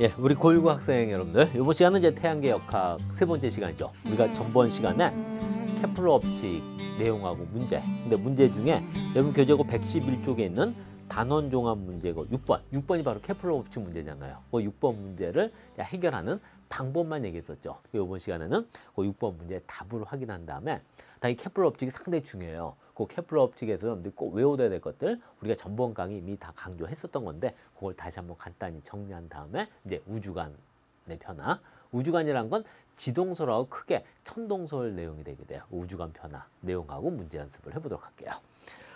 예, 우리 고1 학생 여러분들, 이번 시간은 이제 태양계 역학 세 번째 시간이죠. 우리가 전번 시간에 케플러 법칙 내용하고 문제, 근데 문제 중에 여러분 교재고 111쪽에 있는 단원 종합 문제고 6번이 바로 케플러 법칙 문제잖아요. 그 6번 문제를 해결하는 방법만 얘기했었죠. 이번 시간에는 그 6번 문제 답을 확인한 다음에 당연히 케플러 법칙이 상당히 중요해요. 그 케플러 법칙에서 여러분들이 꼭 외워둬야 될 것들 우리가 전번 강의 이미 다 강조했었던 건데 그걸 다시 한번 간단히 정리한 다음에 이제 우주간의 변화. 우주간이란 건 지동설하고 크게 천동설 내용이 되게 돼요. 우주간 변화 내용하고 문제 연습을 해보도록 할게요.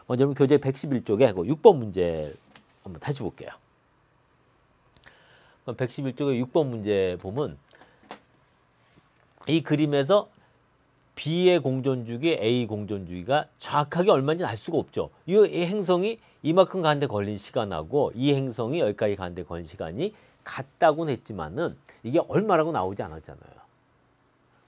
먼저 교재 111쪽에 그 6번 문제 한번 다시 볼게요. 111쪽에 6번 문제 보면 이 그림에서 B의 공전주기, A 공전주기가 정확하게 얼마인지 알 수가 없죠. 이 행성이 이만큼 가는데 걸린 시간하고 이 행성이 여기까지 가는데 걸린 시간이 같다고는 했지만은 이게 얼마라고 나오지 않았잖아요.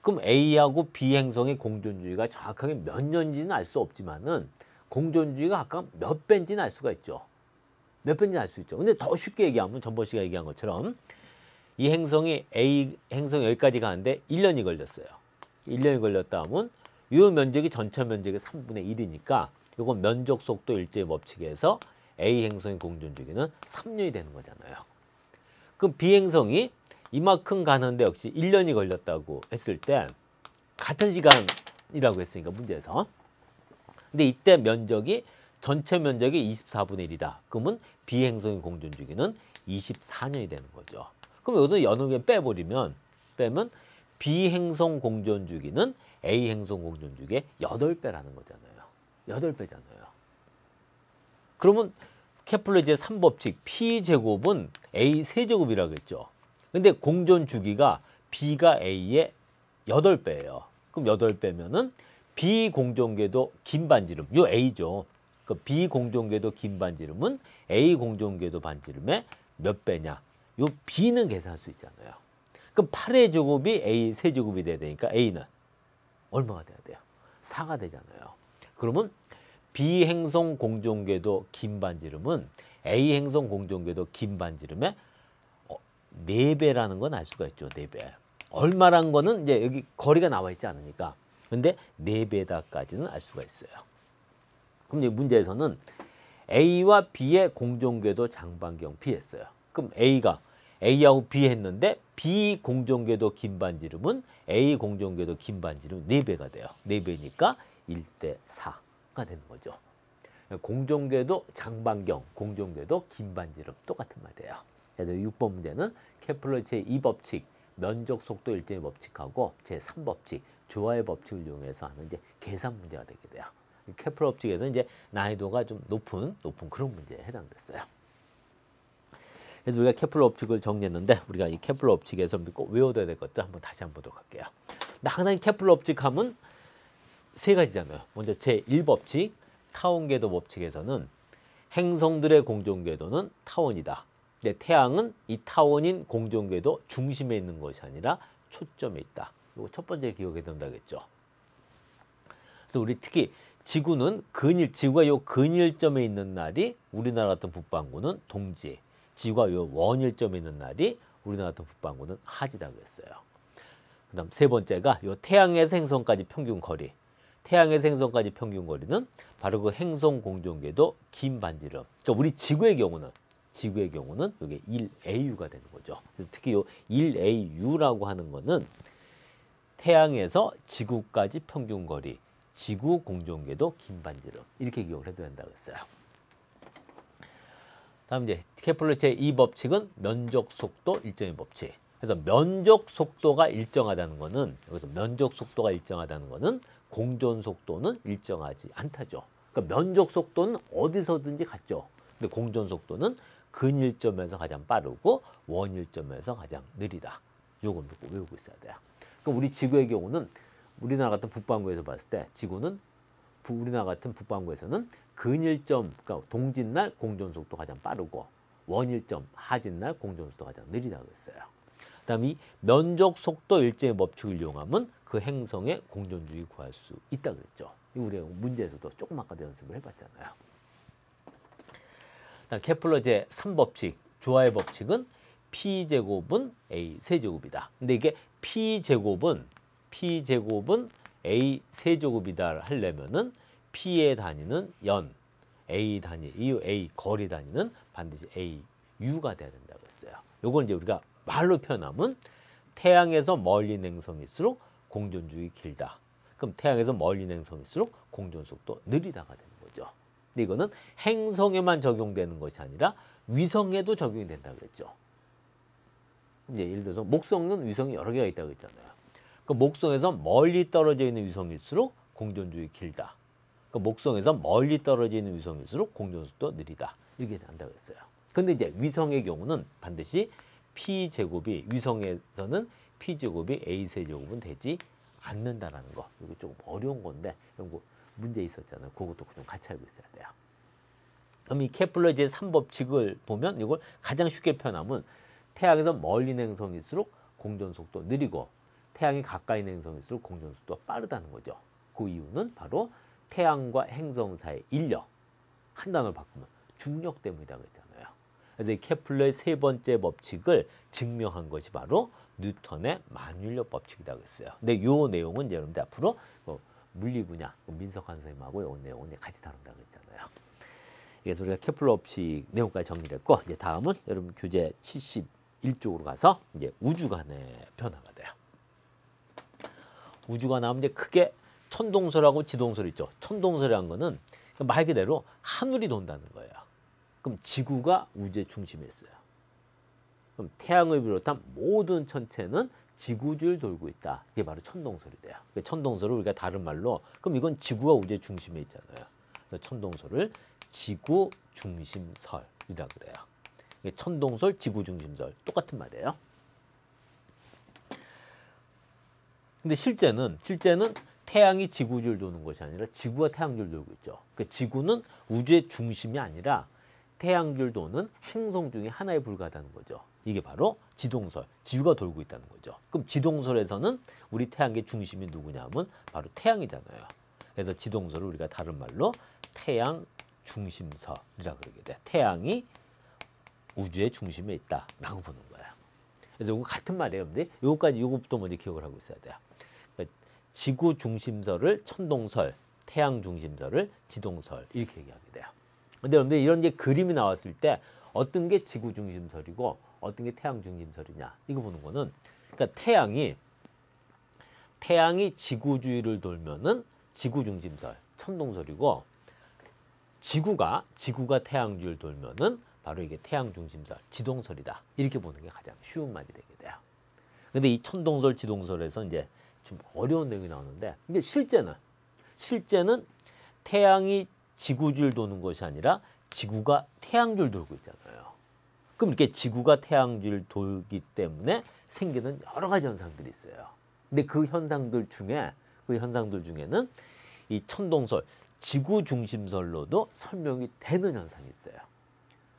그럼 A하고 B 행성의 공전주기가 정확하게 몇 년인지는 알 수 없지만은 공전주기가 아까 몇 배인지는 알 수가 있죠. 몇 배인지는 알 수 있죠. 근데 더 쉽게 얘기하면 전번 시간에 얘기한 것처럼 이 행성이 A 행성이 여기까지 가는데 1년이 걸렸어요. 1년이 걸렸다 하면 이 면적이 전체 면적의 3분의 1이니까 이건 면적 속도 일제의 법칙에서 A 행성의 공전주기는 3년이 되는 거잖아요. 그럼 B 행성이 이만큼 가는데 역시 1년이 걸렸다고 했을 때 같은 시간이라고 했으니까 문제에서. 근데 이때 면적이 전체 면적이 24분의 1이다. 그러면 B 행성의 공전주기는 24년이 되는 거죠. 그럼 여기서 여느 개 빼면 B 행성 공전주기는 A 행성 공전주기의 8배라는 거잖아요. 8배잖아요. 그러면 케플러 제3법칙 P제곱은 A 세제곱이라고 했죠. 근데 공전주기가 B가 A의 8배예요. 그럼 8배면은 B 공전궤도 긴 반지름, 요 A죠. 그 B 공전궤도 긴 반지름은 A 공전궤도 반지름의 몇 배냐? 요 B는 계산할 수 있잖아요. 그럼 8의 제곱이 A 세제곱이 돼야 되니까 A는 얼마가 돼야 돼요? 4가 되잖아요. 그러면 B 행성 공전궤도 긴 반지름은 A 행성 공전궤도 긴 반지름의 4배라는 건 알 수가 있죠. 4배. 얼마란 거는 이제 여기 거리가 나와 있지 않으니까. 근데 4배다까지는 알 수가 있어요. 그럼 이제 문제에서는 A와 B의 공전궤도 장반경 B 했어요. 그럼 A하고 B 했는데 B 공전궤도 긴 반지름은 A 공전궤도 긴 반지름 4배가 돼요. 4배니까 1대 4가 되는 거죠. 공전궤도 장반경, 공전궤도 긴 반지름 똑같은 말이에요. 그래서 6번 문제는 케플러 제2법칙, 면적 속도 일정의 법칙하고 제3법칙, 조화의 법칙을 이용해서 하는 이제 계산 문제가 되게 돼요. 케플러 법칙에서 이제 난이도가 좀 높은 그런 문제에 해당됐어요. 그래서 우리가 케플러 법칙을 정리했는데 우리가 이 케플러 법칙에서 꼭 외워둬야 될 것들 한번 다시 한번 보도록 할게요. 근데 항상 이 케플러 법칙 하면 세 가지잖아요. 먼저 제1법칙, 타원궤도 법칙에서는 행성들의 공전궤도는 타원이다. 근데 태양은 이 타원인 공전궤도 중심에 있는 것이 아니라 초점에 있다. 이거 첫 번째 기억해 둔다겠죠. 그래서 우리 특히 지구는 지구가 요 근일점에 있는 날이 우리나라 같은 북반구는 동지, 지구가 요 원일점에 있는 날이 우리나라 같은 북반구는 하지라고 했어요. 그다음 세 번째가 요 태양에서 행성까지 평균 거리. 태양에서 행성까지 평균 거리는 바로 그 행성 공전궤도 긴 반지름. 그러니까 우리 지구의 경우는 이게 1AU가 되는 거죠. 그래서 특히 요 1AU라고 하는 거는 태양에서 지구까지 평균 거리, 지구 공전궤도 긴 반지름 이렇게 기억을 해둬야 된다고 했어요. 다음 이제 케플러 제2법칙은 면적 속도 일정의 법칙. 그래서 면적 속도가 일정하다는 거는 여기서 면적 속도가 일정하다는 거는 공전 속도는 일정하지 않다죠. 그러니까 면적 속도는 어디서든지 같죠. 근데 공전 속도는 근일점에서 가장 빠르고 원일점에서 가장 느리다. 요건 외우고 있어야 돼요. 그러니까 우리 지구의 경우는 우리나라 같은 북반구에서 봤을 때 지구는 우리나라 같은 북반구에서는 근일점, 그러니까 동짓날 공전 속도 가장 빠르고 원일점, 하짓날 공전 속도 가장 느리다고 했어요. 그다음 이 면적 속도 일정의 법칙을 이용하면 그 행성의 공전주기 구할 수 있다고 그랬죠. 우리 문제에서도 조금 아까도 연습을 해봤잖아요. 케플러 제3법칙, 조화의 법칙은 P제곱은 A 세제곱이다. 근데 이게 P제곱은 A 세제곱이다 하려면은 P의 단위는 연, A 단위, 이 A 거리 단위는 반드시 AU가 돼야 된다고 했어요. 요걸 이제 우리가 말로 표현하면 태양에서 멀리 있는 행성일수록 공전주기 길다. 그럼 태양에서 멀리 있는 행성일수록 공전속도 느리다가 되는 거죠. 근데 이거는 행성에만 적용되는 것이 아니라 위성에도 적용이 된다고 그랬죠. 이제 예를 들어서 목성은 위성이 여러 개가 있다고 했잖아요. 그 목성에서 멀리 떨어져 있는 위성일수록 공전주기 길다. 그 목성에서 멀리 떨어져 있는 위성일수록 공전속도 느리다. 이렇게 한다고 했어요. 근데 이제 위성의 경우는 반드시 P제곱이 위성에서는 P제곱이 A 세제곱은 되지 않는다라는 거. 이거 조금 어려운 건데 이런 거 문제 있었잖아요. 그것도 좀 같이 알고 있어야 돼요. 그럼 이 케플러 제3법칙을 보면 이걸 가장 쉽게 표현하면 태양에서 멀리 있는 행성일수록 공전속도 느리고 태양이 가까이 있는 행성일수록 공전속도가 빠르다는 거죠. 그 이유는 바로 태양과 행성 사이의 인력, 한 단어로 바꾸면 중력 때문이라고 했잖아요. 그래서 이 케플러의 세 번째 법칙을 증명한 것이 바로 뉴턴의 만유인력 법칙이라고 했어요. 근데 이 내용은 이제 여러분들 앞으로 물리 분야 민석환 선생님하고 이 내용은 같이 다룬다고 했잖아요. 그래서 우리가 케플러 법칙 내용까지 정리를 했고, 이제 다음은 여러분 교재 71쪽으로 가서 이제 우주관의 변화가 돼요. 우주관 하면 이제 크게 천동설하고 지동설 있죠. 천동설이라는 거는 말 그대로 하늘이 돈다는 거예요. 그럼 지구가 우주의 중심에 있어요. 그럼 태양을 비롯한 모든 천체는 지구주를 돌고 있다. 이게 바로 천동설이 돼요. 천동설을 우리가 다른 말로 그럼 이건 지구가 우주의 중심에 있잖아요. 그래서 천동설을 지구 중심설이라 그래요. 천동설, 지구 중심설 똑같은 말이에요. 근데 실제는 태양이 지구주를 도는 것이 아니라 지구가 태양주를 돌고 있죠. 그러니까 지구는 우주의 중심이 아니라 태양주를 도는 행성 중에 하나에 불과하다는 거죠. 이게 바로 지동설, 지구가 돌고 있다는 거죠. 그럼 지동설에서는 우리 태양의 중심이 누구냐면 바로 태양이잖아요. 그래서 지동설을 우리가 다른 말로 태양 중심설이라고 그러게 돼. 태양이 우주의 중심에 있다라고 보는 거예요. 그래서 이거 같은 말이에요. 근데 요것부터 먼저 기억을 하고 있어야 돼요. 그러니까 지구 중심설을 천동설, 태양 중심설을 지동설 이렇게 얘기하게 돼요. 근데 여러분들 이런 게 그림이 나왔을 때 어떤 게 지구 중심설이고 어떤 게 태양 중심설이냐 이거 보는 거는 그러니까 태양이 지구 주위를 돌면은 지구 중심설, 천동설이고 지구가 태양 주위를 돌면은 바로 이게 태양 중심설, 지동설이다. 이렇게 보는 게 가장 쉬운 말이 되게 돼요. 근데 이 천동설, 지동설에서 이제 좀 어려운 내용이 나오는데 근데 실제는 태양이 지구주를 도는 것이 아니라 지구가 태양주를 돌고 있잖아요. 그럼 이렇게 지구가 태양주를 돌기 때문에 생기는 여러 가지 현상들이 있어요. 근데 그 현상들 중에는 이 천동설, 지구 중심설로도 설명이 되는 현상이 있어요.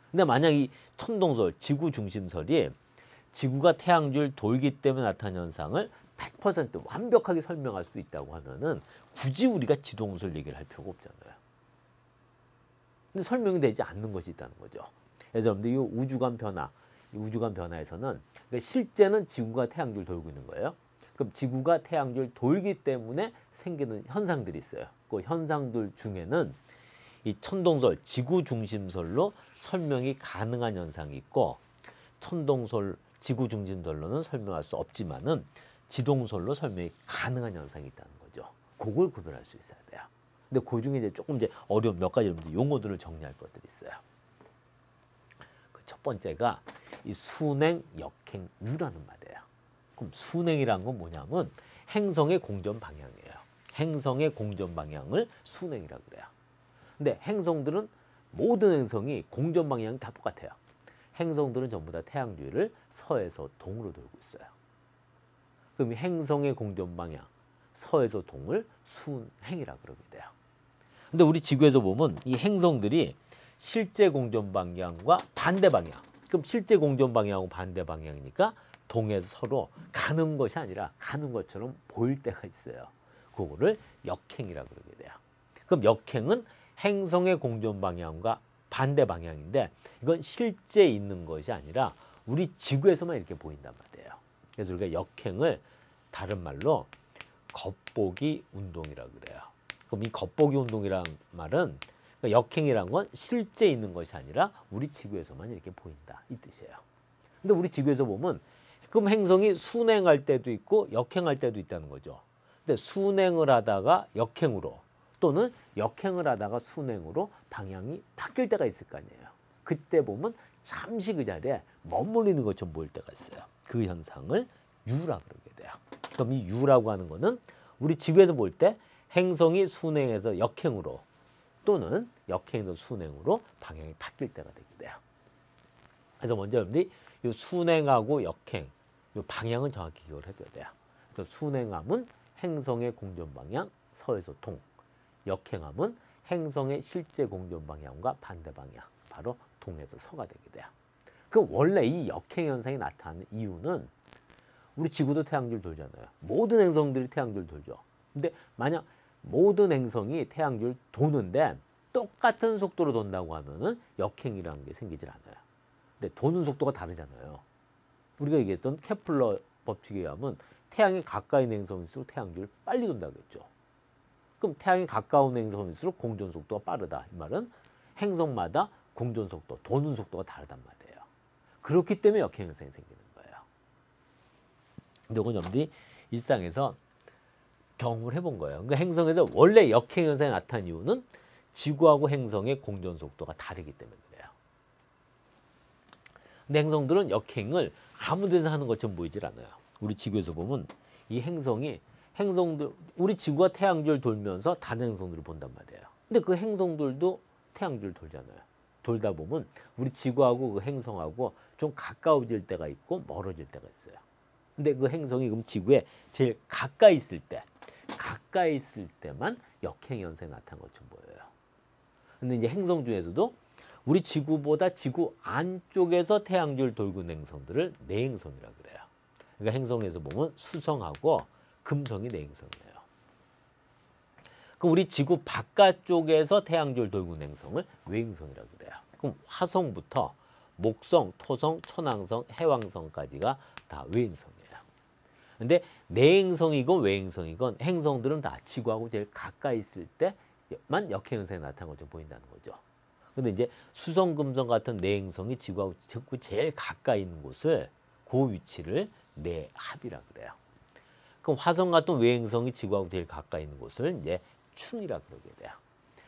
근데 만약 이 천동설, 지구 중심설이 지구가 태양주를 돌기 때문에 나타나는 현상을 100% 완벽하게 설명할 수 있다고 하면은 굳이 우리가 지동설 얘기를 할 필요가 없잖아요. 근데 설명이 되지 않는 것이 있다는 거죠. 그래서 여러분들 이 우주관 변화에서는 그러니까 실제는 지구가 태양주를 돌고 있는 거예요. 그럼 지구가 태양주를 돌기 때문에 생기는 현상들이 있어요. 그 현상들 중에는 이 천동설, 지구 중심설로 설명이 가능한 현상이 있고 천동설, 지구 중심설로는 설명할 수 없지만은 지동설로 설명이 가능한 현상이 있다는 거죠. 그걸 구별할 수 있어야 돼요. 근데 그 중에 이제 조금 어려운 몇 가지 용어들을 정리할 것들이 있어요. 그 첫 번째가 이 순행, 역행, 유라는 말이에요. 그럼 순행이란 건 뭐냐면 행성의 공전 방향이에요. 행성의 공전 방향을 순행이라고 그래요. 근데 모든 행성이 공전 방향이 다 똑같아요. 행성들은 전부 다 태양 주위를 서에서 동으로 돌고 있어요. 그럼 이 행성의 공전 방향, 서에서 동을 순행이라고 그러게 돼요. 근데 우리 지구에서 보면 이 행성들이 실제 공전 방향과 반대 방향. 그럼 실제 공전 방향하고 반대 방향이니까 동에서 서로 가는 것이 아니라 가는 것처럼 보일 때가 있어요. 그거를 역행이라고 그러게 돼요. 그럼 역행은 행성의 공전 방향과 반대 방향인데 이건 실제 있는 것이 아니라 우리 지구에서만 이렇게 보인단 말이에요. 그래서 우리가 역행을 다른 말로 겉보기 운동이라고 그래요. 그럼 이 겉보기 운동이란 말은 그러니까 역행이란 건 실제 있는 것이 아니라 우리 지구에서만 이렇게 보인다 이 뜻이에요. 근데 우리 지구에서 보면 그럼 행성이 순행할 때도 있고 역행할 때도 있다는 거죠. 근데 순행을 하다가 역행으로 또는 역행을 하다가 순행으로 방향이 바뀔 때가 있을 거 아니에요. 그때 보면 잠시 그 자리에 머무르는 것처럼 보일 때가 있어요. 그 현상을 유라고 그러게 돼요. 그럼 이 유라고 하는 거는 우리 지구에서 볼 때 행성이 순행해서 역행으로 또는 역행에서 순행으로 방향이 바뀔 때가 되게 돼요. 그래서 먼저 여러분들이 이 순행하고 역행, 이 방향은 정확히 기억을 해둬야 돼요. 그래서 순행함은 행성의 공전 방향 서에서 동, 역행함은 행성의 실제 공전 방향과 반대 방향, 바로 동에서 서가 되게 돼요. 그 원래 이 역행 현상이 나타나는 이유는 우리 지구도 태양주를 돌잖아요. 모든 행성들이 태양주를 돌죠. 근데 만약 모든 행성이 태양주를 도는데 똑같은 속도로 돈다고 하면은 역행이라는 게 생기질 않아요. 근데 도는 속도가 다르잖아요. 우리가 얘기했던 케플러 법칙에 의하면 태양이 가까이 있는 행성일수록 태양주를 빨리 돈다고 했죠. 그럼 태양이 가까운 행성일수록 공전 속도가 빠르다. 이 말은 행성마다 공전 속도, 도는 속도가 다르단 말이에요. 그렇기 때문에 역행 현상이 생기는 거예요. 근데 이건 여러분들이 일상에서 경험을 해본 거예요. 그러니까 행성에서 원래 역행 현상이 나타난 이유는 지구하고 행성의 공전 속도가 다르기 때문에 그래요. 근데 행성들은 역행을 아무 데서 하는 것처럼 보이질 않아요. 우리 지구에서 보면 이 행성들, 우리 지구가 태양주를 돌면서 다른 행성들을 본단 말이에요. 근데 그 행성들도 태양주를 돌잖아요. 돌다 보면 우리 지구하고 그 행성하고 좀 가까워질 때가 있고 멀어질 때가 있어요. 근데 그 행성이 그럼 지구에 제일 가까이 있을 때만 역행 현상이 나타난 것처럼 보여요. 근데 이제 행성 중에서도 우리 지구보다 지구 안쪽에서 태양주를 돌고 있는 행성들을 내행성이라고 그래요. 그러니까 행성에서 보면 수성하고 금성이 내행성이에요. 그럼 우리 지구 바깥쪽에서 태양주를 돌고 있는 행성을 외행성이라고 그래요. 그럼 화성부터 목성, 토성, 천왕성, 해왕성까지가 다 외행성이에요. 근데 내행성이건 외행성이건 행성들은 다 지구하고 제일 가까이 있을 때만 역행 현상이 나타나는 것처럼 보인다는 거죠. 근데 이제 수성, 금성 같은 내행성이 지구하고 제일 가까이 있는 곳을 그 위치를 내합이라고 그래요. 그럼 화성 같은 외행성이 지구하고 제일 가까이 있는 곳을 이제 충이라고 그러게 돼요.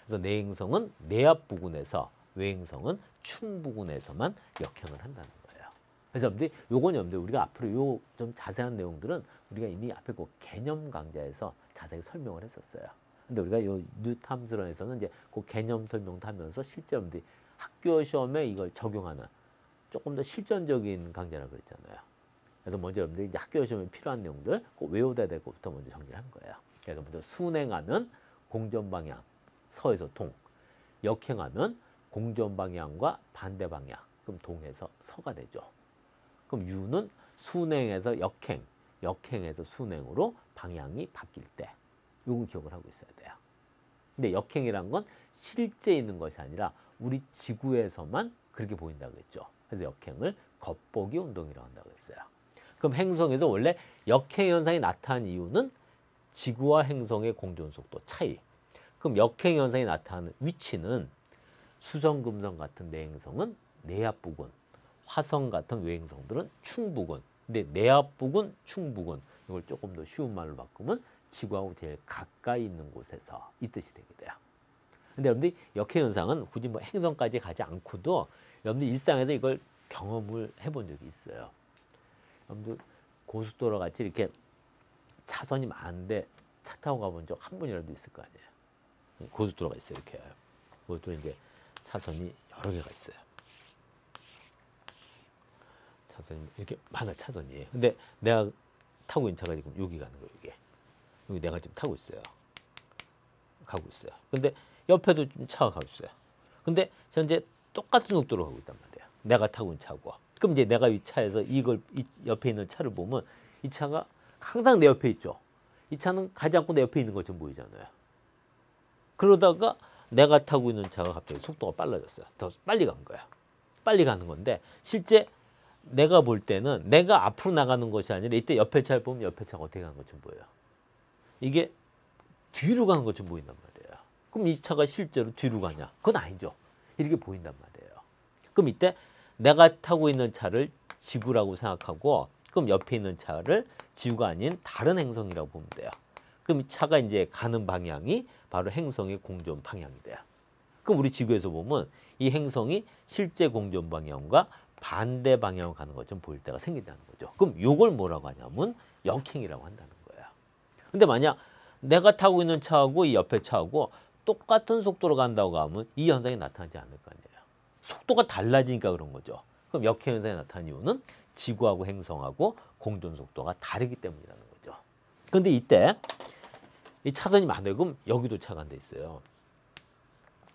그래서 내행성은 내합 부근에서 외행성은 충 부근에서만 역행을 한다는 거예요. 그래서 여러분들이 요건 여러분들 우리가 앞으로 요 좀 자세한 내용들은 우리가 이미 앞에 그 개념 강좌에서 자세히 설명을 했었어요. 근데 우리가 요 뉴탐스런에서는 이제 그 개념 설명도 하면서 실제 여러분들이 학교 시험에 이걸 적용하는 조금 더 실전적인 강좌라고 그랬잖아요. 그래서 먼저 여러분들이 이제 학교 시험에 필요한 내용들 꼭 외워둬야 될 것부터 먼저 정리를 한 거예요. 그래서 먼저 순행하면 공전 방향 서에서 동, 역행하면 공전 방향과 반대 방향, 그럼 동에서 서가 되죠. 그럼 유는 순행에서 역행, 역행에서 순행으로 방향이 바뀔 때, 요건 기억을 하고 있어야 돼요. 근데 역행이란 건 실제 있는 것이 아니라 우리 지구에서만 그렇게 보인다고 했죠. 그래서 역행을 겉보기 운동이라고 한다고 했어요. 그럼 행성에서 원래 역행 현상이 나타난 이유는 지구와 행성의 공전 속도 차이. 그럼 역행 현상이 나타나는 위치는 수성, 금성 같은 내행성은 내합 부근, 화성 같은 외행성들은 충 부근. 근데 내합 부근, 충 부근 이걸 조금 더 쉬운 말로 바꾸면 지구하고 제일 가까이 있는 곳에서 이 뜻이 되게 돼요. 근데 여러분들이 역행 현상은 굳이 뭐 행성까지 가지 않고도 여러분들 일상에서 이걸 경험을 해본 적이 있어요. 여러분들 고속도로 같이 이렇게 차선이 많은데 차 타고 가본 적 한 번이라도 있을 거 아니에요. 고속도로가 있어요. 이렇게 고속도로 이제 차선이 여러 개가 있어요. 차선이 이렇게 많아 차선이. 근데 내가 타고 있는 차가 지금 여기 가는 거예요. 여기 내가 지금 타고 있어요. 가고 있어요. 근데 옆에도 좀 차가 가고 있어요. 근데 저는 이제 똑같은 속도로 가고 있단 말이에요. 내가 타고 있는 차고. 그럼 이제 내가 이 차에서 이 옆에 있는 차를 보면 이 차가 항상 내 옆에 있죠. 이 차는 가지 않고 내 옆에 있는 것처럼 보이잖아요. 그러다가 내가 타고 있는 차가 갑자기 속도가 빨라졌어요. 더 빨리 간 거야. 빨리 가는 건데 실제 내가 볼 때는 내가 앞으로 나가는 것이 아니라 이때 옆에 차를 보면 옆에 차가 어떻게 가는 것처럼 보여요. 이게 뒤로 가는 것처럼 보인단 말이에요. 그럼 이 차가 실제로 뒤로 가냐? 그건 아니죠. 이렇게 보인단 말이에요. 그럼 이때 내가 타고 있는 차를 지구라고 생각하고 그럼 옆에 있는 차를 지구가 아닌 다른 행성이라고 보면 돼요. 그럼 이 차가 이제 가는 방향이 바로 행성의 공전 방향이 돼요. 그럼 우리 지구에서 보면 이 행성이 실제 공전 방향과 반대 방향으로 가는 것처럼 보일 때가 생긴다는 거죠. 그럼 이걸 뭐라고 하냐면 역행이라고 한다는 거예요. 근데 만약 내가 타고 있는 차하고 이 옆에 차하고 똑같은 속도로 간다고 하면 이 현상이 나타나지 않을 거 아니에요. 속도가 달라지니까 그런 거죠. 그럼 역행 현상이 나타나는 이유는 지구하고 행성하고 공전 속도가 다르기 때문이라는 거죠. 그런데 이때 이 차선이 많아요. 그럼 여기도 차가 한 대 있어요.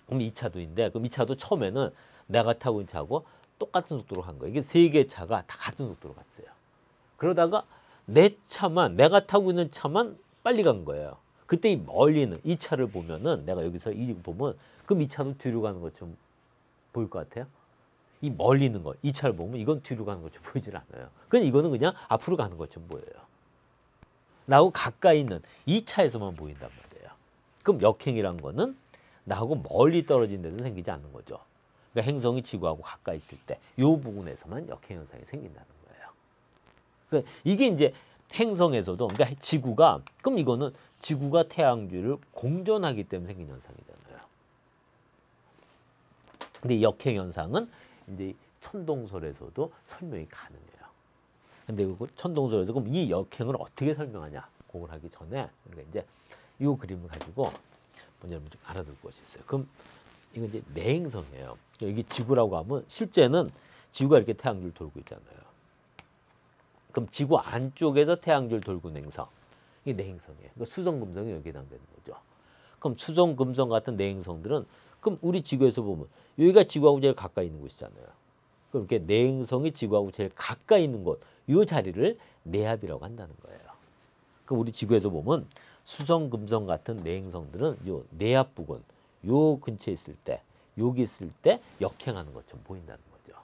그럼 이 차도인데 그럼 이 차도 처음에는 내가 타고 있는 차하고 똑같은 속도로 간 거예요. 이게 세 개의 차가 다 같은 속도로 갔어요. 그러다가 내 차만 내가 타고 있는 차만 빨리 간 거예요. 그때 이 멀리 있는 이 차를 보면은 내가 여기서 이 보면 그럼 이 차도 뒤로 가는 것처럼 보일 것 같아요. 이 멀리 있는 거, 이 차를 보면 이건 뒤로 가는 것처럼 보이질 않아요. 그냥 이거는 그냥 앞으로 가는 것처럼 보여요. 나하고 가까이 있는 이 차에서만 보인단 말이에요. 그럼 역행이란 거는 나하고 멀리 떨어진 데서 생기지 않는 거죠. 그러니까 행성이 지구하고 가까이 있을 때 이 부분에서만 역행 현상이 생긴다는 거예요. 그러니까 이게 이제 행성에서도 그러니까 지구가 그럼 이거는 지구가 태양주를 공전하기 때문에 생긴 현상이잖아요. 근데 이 역행 현상은 이제 천동설에서도 설명이 가능해요. 근데 그 천동설에서 그럼 이 역행을 어떻게 설명하냐? 그걸 하기 전에 우리가 이제 이 그림을 가지고 먼저 여러분 좀 알아둘 것이 있어요. 그럼 이건 이제 내행성이에요. 이게 지구라고 하면 실제는 지구가 이렇게 태양주를 돌고 있잖아요. 그럼 지구 안쪽에서 태양주를 돌고 있는 행성, 이게 내행성이에요. 그러니까 수성, 금성이 여기에 해당되는 거죠. 그럼 수성, 금성 같은 내행성들은 그럼 우리 지구에서 보면 여기가 지구하고 제일 가까이 있는 곳이잖아요. 그럼 이렇게 내행성이 지구하고 제일 가까이 있는 곳, 이 자리를 내압이라고 한다는 거예요. 그럼 우리 지구에서 보면 수성, 금성 같은 내행성들은 요 내압 부근, 요 근처에 있을 때, 여기 있을 때 역행하는 것처럼 보인다는 거죠.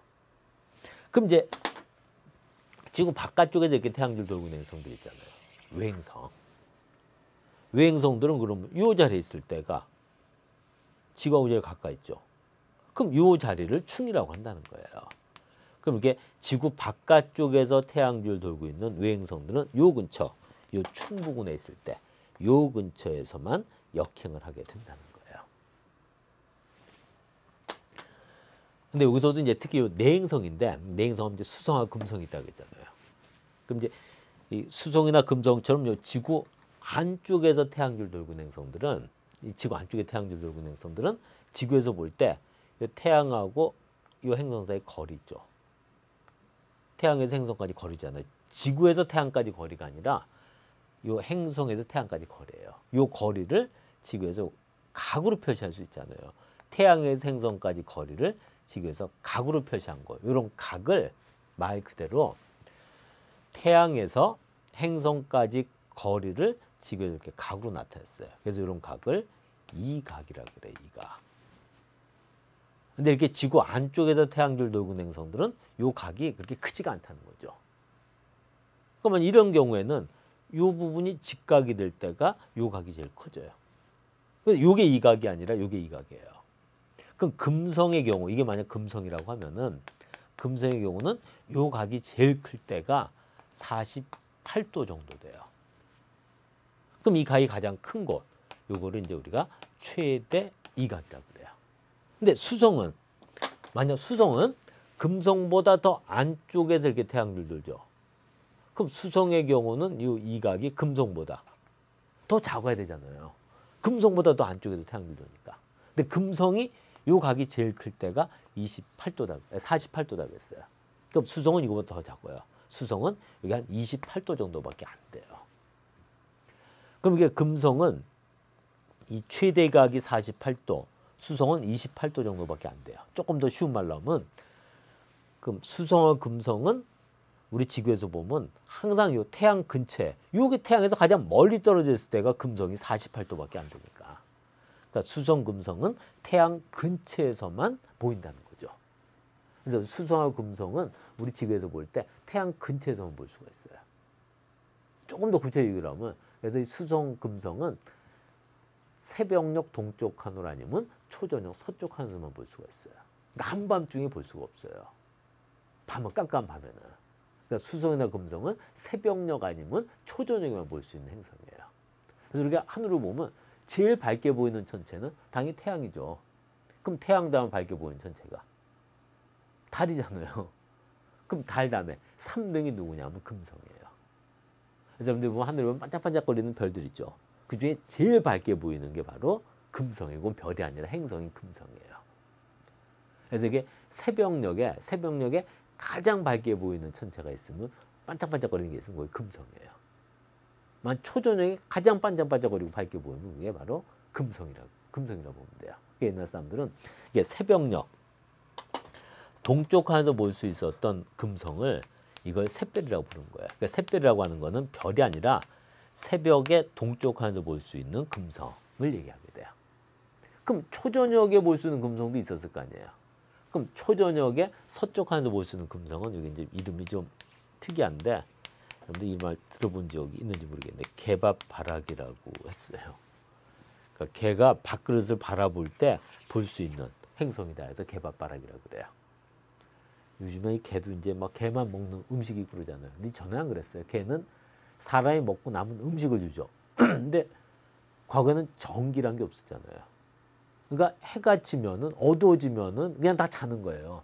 그럼 이제 지구 바깥쪽에서 이렇게 태양주를 돌고 있는 행성들 있잖아요. 외행성. 외행성들은 그러면 요 자리에 있을 때가 지구하고 제일 가까이 있죠. 그럼 요 자리를 충이라고 한다는 거예요. 그럼 이렇게 지구 바깥쪽에서 태양주를 돌고 있는 외행성들은 요 근처, 요 충 부근에 있을 때 요 근처에서만 역행을 하게 된다는 거예요. 근데 여기서도 이제 특히 요 내행성인데 내행성은 이제 수성하고 금성이 있다고 했잖아요. 그럼 이제 이 수성이나 금성처럼 요 지구 안쪽에서 태양주를 돌고 있는 행성들은 이 지구 안쪽에 태양주를 돌고 있는 행성들은 지구에서 볼 때 태양하고 이 행성 사이 거리 있죠. 태양에서 행성까지 거리잖아요. 지구에서 태양까지 거리가 아니라 이 행성에서 태양까지 거리예요. 이 거리를 지구에서 각으로 표시할 수 있잖아요. 태양에서 행성까지 거리를 지구에서 각으로 표시한 거. 이런 각을 말 그대로 태양에서 행성까지 거리를 지구에서 이렇게 각으로 나타냈어요. 그래서 이런 각을 이각이라고 그래요. 이각. 근데 이렇게 지구 안쪽에서 태양주를 돌고 있는 행성들은 요 각이 그렇게 크지가 않다는 거죠. 그러면 이런 경우에는 요 부분이 직각이 될 때가 요 각이 제일 커져요. 요게 이각이 아니라 요게 이각이에요. 그럼 금성의 경우, 이게 만약 금성이라고 하면은 금성의 경우는 요 각이 제일 클 때가 48도 정도 돼요. 그럼 이 각이 가장 큰 곳, 요거를 이제 우리가 최대 이각이라고 그래요. 근데 수성은 만약 수성은 금성보다 더 안쪽에서 이렇게 태양주를 돌죠. 그럼 수성의 경우는 이 이각이 금성보다 더 작아야 되잖아요. 금성보다 더 안쪽에서 태양주를 도니까. 근데 금성이 요 각이 제일 클 때가 28도다, 48도다 그랬어요. 그럼 수성은 이거보다 더 작아요. 수성은 여기 한 28도 정도밖에 안 돼요. 그럼 이게 금성은 이 최대각이 48도, 수성은 28도 정도밖에 안 돼요. 조금 더 쉬운 말로 하면 그럼 수성과 금성은 우리 지구에서 보면 항상 요 태양 근처에, 요게 태양에서 가장 멀리 떨어져 있을 때가 금성이 48도밖에 안 되니까. 그러니까 수성, 금성은 태양 근처에서만 보인다는 거죠. 그래서 수성하고 금성은 우리 지구에서 볼 때 태양 근처에서만 볼 수가 있어요. 조금 더 구체적으로 하면 그래서 이 수성, 금성은 새벽녘 동쪽 하늘 아니면 초저녁 서쪽 하늘만 볼 수가 있어요. 그러니까 한밤중에 볼 수가 없어요. 밤은 깜깜한 밤에는. 그러니까 수성이나 금성은 새벽녘 아니면 초저녁에만 볼 수 있는 행성이에요. 그래서 우리가 하늘을 보면 제일 밝게 보이는 천체는 당연히 태양이죠. 그럼 태양 다음 밝게 보이는 천체가 달이잖아요. 그럼 달 다음에 3등이 누구냐면 금성이에요. 그래서 여러분들 보면 하늘에 보면 반짝반짝거리는 별들 있죠. 그 중에 제일 밝게 보이는 게 바로 금성이고 별이 아니라 행성인 금성이에요. 그래서 이게 새벽녘에 가장 밝게 보이는 천체가 있으면 반짝반짝거리는 게 있으면 그게 금성이에요. 만 초저녁에 가장 반짝반짝거리고 밝게 보이는 게 바로 금성이라고 보면 돼요. 옛날 사람들은 이게 새벽녘 동쪽 하늘에서 볼 수 있었던 금성을 이걸 샛별이라고 부르는 거예요. 그러니까 샛별이라고 하는 거는 별이 아니라 새벽에 동쪽 하늘에서 볼 수 있는 금성을 얘기하게 돼요. 그럼 초저녁에 볼 수 있는 금성도 있었을 거 아니에요. 그럼 초저녁에 서쪽 하늘에서 볼 수 있는 금성은 여기 이제 이름이 좀 특이한데 여러분들 이 말 들어본 적이 있는지 모르겠는데 개밥바라기라고 했어요. 그러니까 개가 밥그릇을 바라볼 때 볼 수 있는 행성이다 해서 개밥바라기라고 그래요. 요즘에 이 개도 이제 막 개만 먹는 음식이 그러잖아요. 근데 전에 안 그랬어요. 개는 사람이 먹고 남은 음식을 주죠. 근데 과거에는 전기란 게 없었잖아요. 그러니까 해가 지면은 어두워지면은 그냥 다 자는 거예요.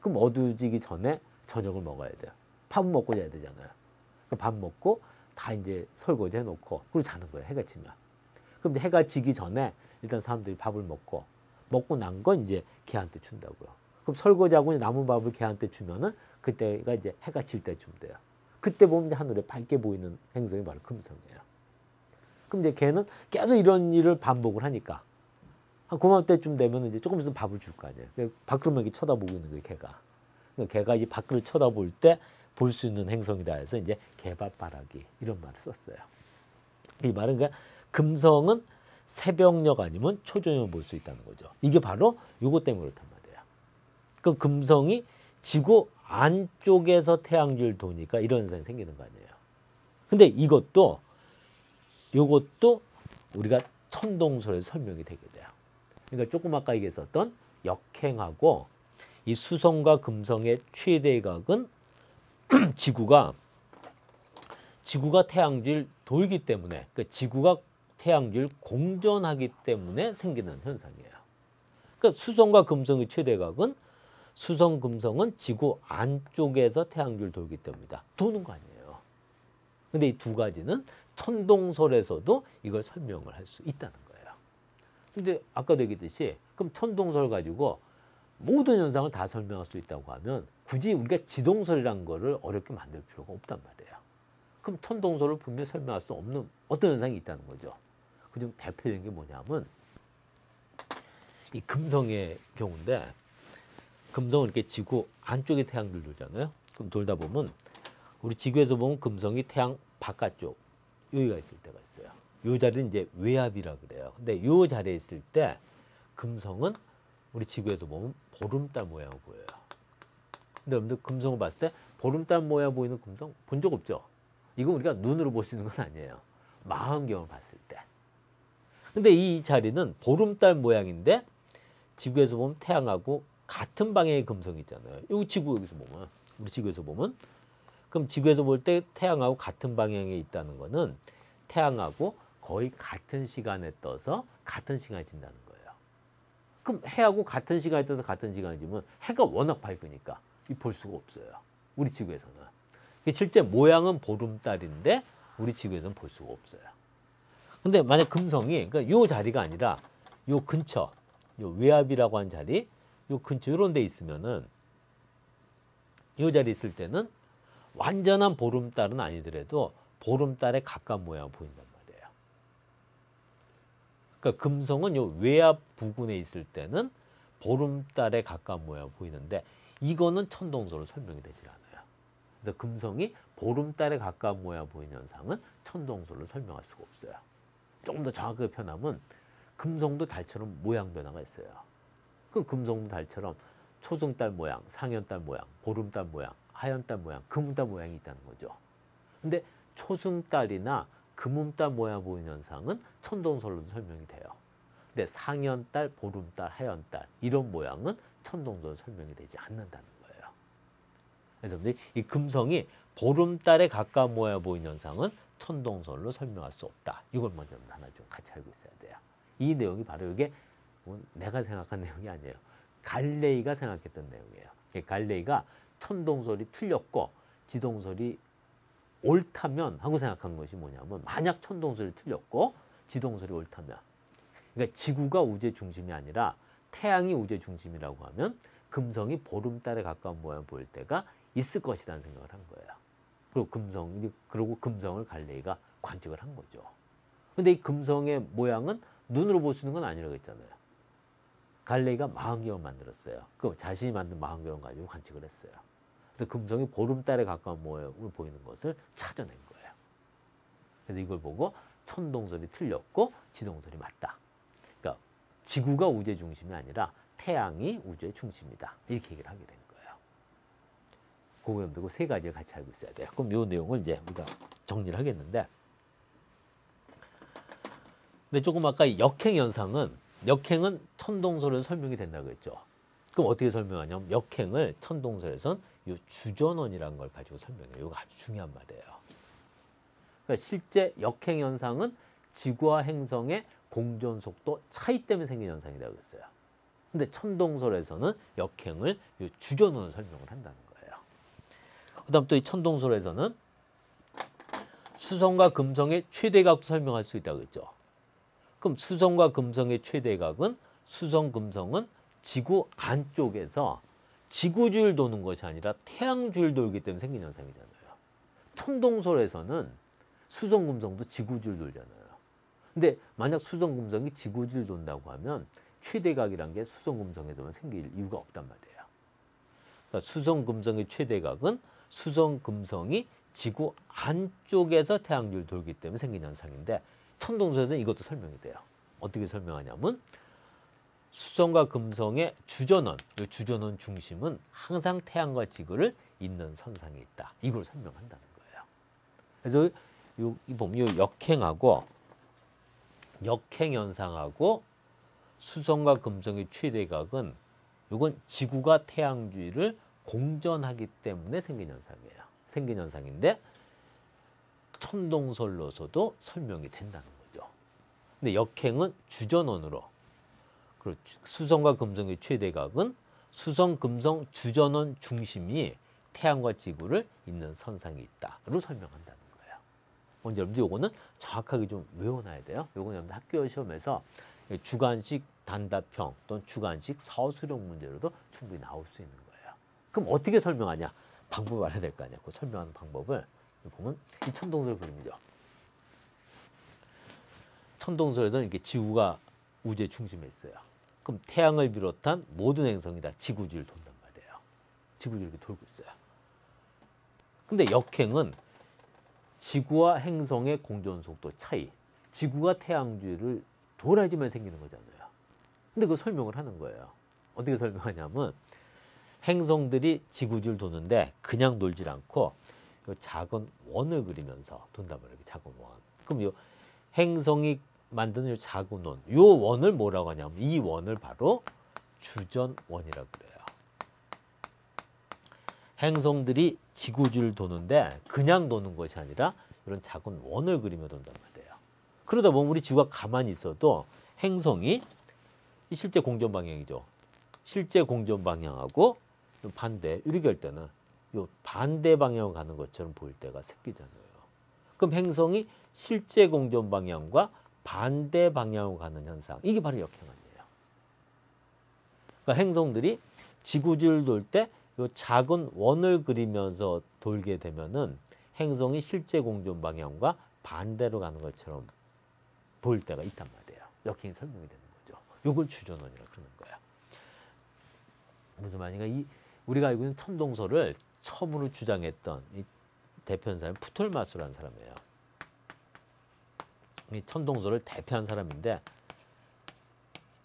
그럼 어두워지기 전에 저녁을 먹어야 돼요. 밥은 먹고 자야 되잖아요. 밥 먹고 다 이제 설거지 해놓고 그리고 자는 거예요. 해가 지면. 그럼 해가 지기 전에 일단 사람들이 밥을 먹고 난 건 이제 개한테 준다고요. 그럼 설거지하고 남은 밥을 개한테 주면은 그때가 이제 해가 질 때쯤 돼요. 그때 보면 하늘에 밝게 보이는 행성이 바로 금성이에요. 그럼 이제 개는 계속 이런 일을 반복을 하니까 한 고마울 때쯤 되면 이제 조금 있으면 밥을 줄 거 아니에요. 밥그릇만 이렇게 쳐다보고 있는 거예요, 개가. 그러니까 개가 이 밥그릇 쳐다볼 때 볼 수 있는 행성이다 해서 이제 개밥바라기 이런 말을 썼어요. 이 말은 그러니까 금성은 새벽녘 아니면 초저녁 볼 수 있다는 거죠. 이게 바로 요거 때문에 그렇단 말이에요. 그 금성이 지구 안쪽에서 태양주를 도니까 이런 현상이 생기는 거 아니에요. 근데 요것도 우리가 천동설에 설명이 되게 돼요. 그러니까 조금 아까 얘기했었던 역행하고 이 수성과 금성의 최대 각은 지구가 태양주를 돌기 때문에 그러니까 지구가 태양주를 공전하기 때문에 생기는 현상이에요. 그러니까 수성과 금성의 최대각은 수성, 금성은 지구 안쪽에서 태양주를 돌기 때문이다. 도는 거 아니에요. 근데 이 두 가지는 천동설에서도 이걸 설명을 할 수 있다는 거예요. 근데 아까도 얘기했듯이 그럼 천동설 가지고 모든 현상을 다 설명할 수 있다고 하면 굳이 우리가 지동설이라는 거를 어렵게 만들 필요가 없단 말이에요. 그럼 천동설을 분명히 설명할 수 없는 어떤 현상이 있다는 거죠. 그중 대표적인 게 뭐냐면 이 금성의 경우인데 금성은 이렇게 지구 안쪽에 태양을 돌잖아요. 그럼 돌다 보면 우리 지구에서 보면 금성이 태양 바깥쪽 여기가 있을 때가 있어요. 이 자리는 이제 외압이라 그래요. 근데 이 자리에 있을 때 금성은 우리 지구에서 보면 보름달 모양을 보여요. 근데 여러분들 금성을 봤을 때 보름달 모양 보이는 금성 본 적 없죠? 이건 우리가 눈으로 볼 수 있는 건 아니에요. 망원경을 봤을 때. 근데 이 자리는 보름달 모양인데 지구에서 보면 태양하고 같은 방향의 금성이 있잖아요. 여기 지구 여기서 보면 우리 지구에서 보면 그럼 지구에서 볼 때 태양하고 같은 방향에 있다는 거는 태양하고 거의 같은 시간에 떠서 같은 시간에 진다는 거예요. 그럼 해하고 같은 시간에 떠서 같은 시간에 지면 해가 워낙 밝으니까 볼 수가 없어요. 우리 지구에서는. 실제 모양은 보름달인데 우리 지구에서는 볼 수가 없어요. 근데 만약 금성이 그러니까 요 자리가 아니라 요 근처, 요 외압이라고 하는 자리, 요 근처 이런 데 있으면은 요 자리에 있을 때는 완전한 보름달은 아니더라도 보름달에 가까운 모양을 보인단 말이에요. 그러니까 금성은 요 외압 부근에 있을 때는 보름달에 가까운 모양을 보이는데 이거는 천동설로 설명이 되질 않아요. 그래서 금성이 보름달에 가까운 모양 보이는 현상은 천동설로 설명할 수가 없어요. 조금 더 정확하게 표현하면 금성도 달처럼 모양 변화가 있어요. 그 금성도 달처럼 초승달 모양, 상현달 모양, 보름달 모양, 하현달 모양, 금음달 모양이 있다는 거죠. 근데 초승달이나 금음달 모양 보이는 현상은 천동설로도 설명이 돼요. 근데 상현달, 보름달, 하현달 이런 모양은 천동설로 설명이 되지 않는다는 거예요. 그래서 이 금성이 보름달에 가까운 모양 보이는 현상은 천동설로 설명할 수 없다. 이걸 먼저 하나 좀 같이 알고 있어야 돼요. 이 내용이 바로 이게 내가 생각한 내용이 아니에요. 갈레이가 생각했던 내용이에요. 갈레이가 천동설이 틀렸고 지동설이 옳다면 하고 생각한 것이 뭐냐면, 만약 천동설이 틀렸고 지동설이 옳다면, 그러니까 지구가 우주의 중심이 아니라 태양이 우주의 중심이라고 하면 금성이 보름달에 가까운 모양 보일 때가 있을 것이라는 생각을 한 거예요. 그리고 금성을 갈레이가 관측을 한 거죠. 근데 이 금성의 모양은 눈으로 볼 수 있는 건 아니라고 했잖아요. 갈레이가 망원경을 만들었어요. 그 자신이 만든 망원경을 가지고 관측을 했어요. 그래서 금성이 보름달에 가까운 모양을 보이는 것을 찾아낸 거예요. 그래서 이걸 보고 천동설이 틀렸고 지동설이 맞다. 그러니까 지구가 우주의 중심이 아니라 태양이 우주의 중심이다. 이렇게 얘기를 하게 된 거예요. 그거 두고 세 가지를 같이 알고 있어야 돼요. 그럼 이 내용을 이제 우리가 정리를 하겠는데, 근데 조금 아까 역행은 천동설에서 설명이 된다고 했죠. 그럼 어떻게 설명하냐면, 역행을 천동설에서는 이 주전원이라는 걸 가지고 설명해요. 이거 아주 중요한 말이에요. 그러니까 실제 역행 현상은 지구와 행성의 공전 속도 차이 때문에 생긴 현상이라고 했어요. 근데 천동설에서는 역행을 이 주전원으로 설명을 한다는 거예요. 그다음 또 이 천동설에서는 수성과 금성의 최대각도 설명할 수 있다고 했죠. 그럼 수성과 금성의 최대각은, 수성, 금성은 지구 안쪽에서 지구주위를 도는 것이 아니라 태양주위를 돌기 때문에 생긴 현상이잖아요. 천동설에서는 수성, 금성도 지구주위를 돌잖아요. 근데 만약 수성, 금성이 지구주위를 돈다고 하면 최대각이란 게 수성, 금성에서만 생길 이유가 없단 말이에요. 그러니까 수성, 금성의 최대각은 수성, 금성이 지구 안쪽에서 태양주위를 돌기 때문에 생긴 현상인데, 천동설에서는 이것도 설명이 돼요. 어떻게 설명하냐면, 수성과 금성의 주전원, 이 주전원 중심은 항상 태양과 지구를 잇는 선상에 있다. 이걸 설명한다는 거예요. 그래서 이 보면 이 역행 현상하고 수성과 금성의 최대각은, 이건 지구가 태양 주위를 공전하기 때문에 생긴 현상이에요. 생긴 현상인데 천동설로서도 설명이 된다는 거죠. 근데 역행은 주전원으로, 그리고 수성과 금성의 최대각은 수성, 금성, 주전원 중심이 태양과 지구를 잇는 선상이 있다로 설명한다는 거예요. 먼저 여러분들 요거는 정확하게 좀 외워놔야 돼요. 요거는 여러분들 학교 시험에서 주관식 단답형 또는 주관식 서술형 문제로도 충분히 나올 수 있는 거예요. 그럼 어떻게 설명하냐? 방법을 알아야 될 거 아니야. 그 설명하는 방법을 보면 이 천동설 그림이죠. 천동설에서는 이렇게 지구가 우주의 중심에 있어요. 그럼 태양을 비롯한 모든 행성이 다 지구주위를 돈단 말이에요. 지구주위를 이렇게 돌고 있어요. 근데 역행은 지구와 행성의 공전 속도 차이, 지구가 태양 주위를 돌아야지만 생기는 거잖아요. 근데 그걸 설명을 하는 거예요. 어떻게 설명하냐면, 행성들이 지구주위를 도는데 그냥 돌질 않고 요 작은 원을 그리면서 돈단 말이에요. 작은 원. 그럼 요 행성이 만드는 요 작은 원, 요 원을 뭐라고 하냐면, 이 원을 바로 주전원이라고 그래요. 행성들이 지구주위를 도는데 그냥 도는 것이 아니라 이런 작은 원을 그리며 돈단 말이에요. 그러다 보면 우리 지구가 가만히 있어도 행성이 실제 공전 방향이죠. 실제 공전 방향하고 반대, 이렇게 할 때는 요 반대 방향으로 가는 것처럼 보일 때가 생기잖아요. 그럼 행성이 실제 공전 방향과 반대 방향으로 가는 현상, 이게 바로 역행 아니에요. 그러니까 행성들이 지구주위를 돌 때 요 작은 원을 그리면서 돌게 되면은 행성이 실제 공전 방향과 반대로 가는 것처럼 보일 때가 있단 말이에요. 역행이 설명이 되는 거죠. 요걸 주전원이라고 그러는 거예요. 무슨 말인가? 우리가 알고 있는 천동설을 처음으로 주장했던 이 대표한 사람이 프톨마스라는 사람이에요. 이 천동설을 대표한 사람인데,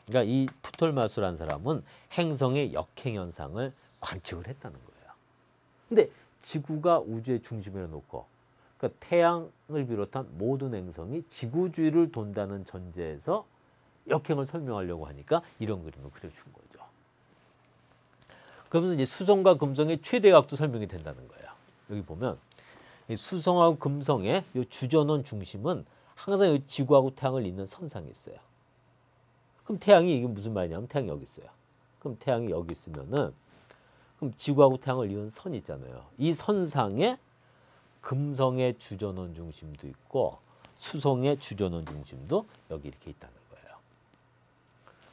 그러니까 이 프톨마수라는 사람은 행성의 역행 현상을 관측을 했다는 거예요. 근데 지구가 우주의 중심에 놓고 그러니까 태양을 비롯한 모든 행성이 지구 주위를 돈다는 전제에서 역행을 설명하려고 하니까 이런 그림을 그려준 거죠. 그러면서 이제 수성과 금성의 최대각도 설명이 된다는 거예요. 여기 보면 이 수성하고 금성의 이 주전원 중심은 항상 여기 지구하고 태양을 잇는 선상에 있어요. 그럼 태양이 이게 무슨 말이냐면 태양이 여기 있어요. 그럼 태양이 여기 있으면은 그럼 지구하고 태양을 이은 선이 있잖아요. 이 선상에 금성의 주전원 중심도 있고 수성의 주전원 중심도 여기 이렇게 있다는 거예요.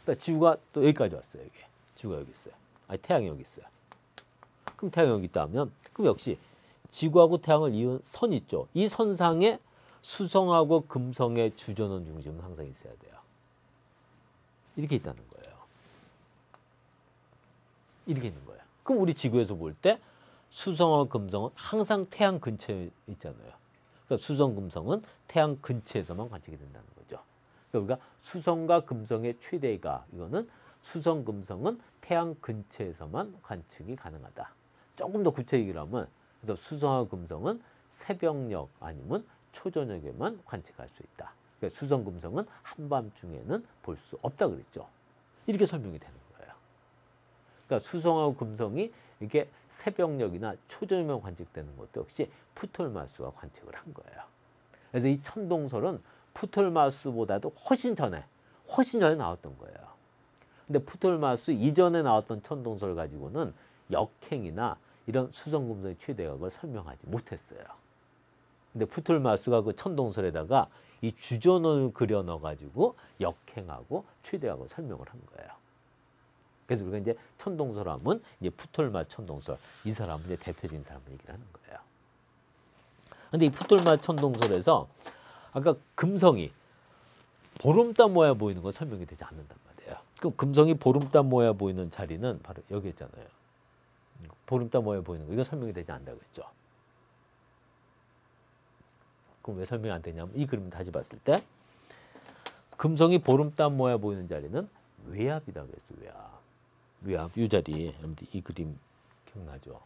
그러니까 지구가 또 여기까지 왔어요. 여기. 지구가 여기 있어요. 아니 태양이 여기 있어요. 그럼 태양이 여기 있다면 그럼 역시 지구하고 태양을 이은 선 있죠. 이 선상에 수성하고 금성의 주전원 중심은 항상 있어야 돼요. 이렇게 있다는 거예요. 이렇게 있는 거예요. 그럼 우리 지구에서 볼 때 수성하고 금성은 항상 태양 근처에 있잖아요. 그러니까 수성, 금성은 태양 근처에서만 관측이 된다는 거죠. 그러니까 우리가 수성과 금성의 최대가 이거는 수성, 금성은 태양 근처에서만 관측이 가능하다. 조금 더 구체적으로 하면 그래서 수성하고 금성은 새벽녘 아니면 초저녁에만 관측할 수 있다. 그러니까 수성, 금성은 한밤중에는 볼 수 없다 그랬죠. 이렇게 설명이 되는 거예요. 그러니까 수성하고 금성이 이게 새벽녘이나 초저녁에만 관측되는 것도 역시 프톨마스가 관측을 한 거예요. 그래서 이 천동설은 프톨마스보다도 훨씬 전에 나왔던 거예요. 근데 프톨마스 이전에 나왔던 천동설 가지고는 역행이나 이런 수성, 금성의 최대각을 설명하지 못했어요. 근데 프톨마스가 그 천동설에다가 이 주전원을 그려 넣어 가지고 역행하고 최대각을 설명을 한 거예요. 그래서 우리가 이제 천동설하면 이제 프톨마스 천동설 이 사람은 이제 대표적인 사람을 얘기를 하는 거예요. 근데 이 프톨마스 천동설에서 아까 금성이 보름달 모양 보이는 건 설명이 되지 않는단 말이에요. 그 금성이 보름달 모양 보이는 자리는 바로 여기 있잖아요. 보름달 모양 보이는 거 이거 설명이 되지 않는다고 했죠. 그럼 왜 설명이 안 되냐면 이 그림 다시 봤을 때 금성이 보름달 모양 보이는 자리는 외압이라고 했어요. 외압 이 자리 이 그림 기억나죠?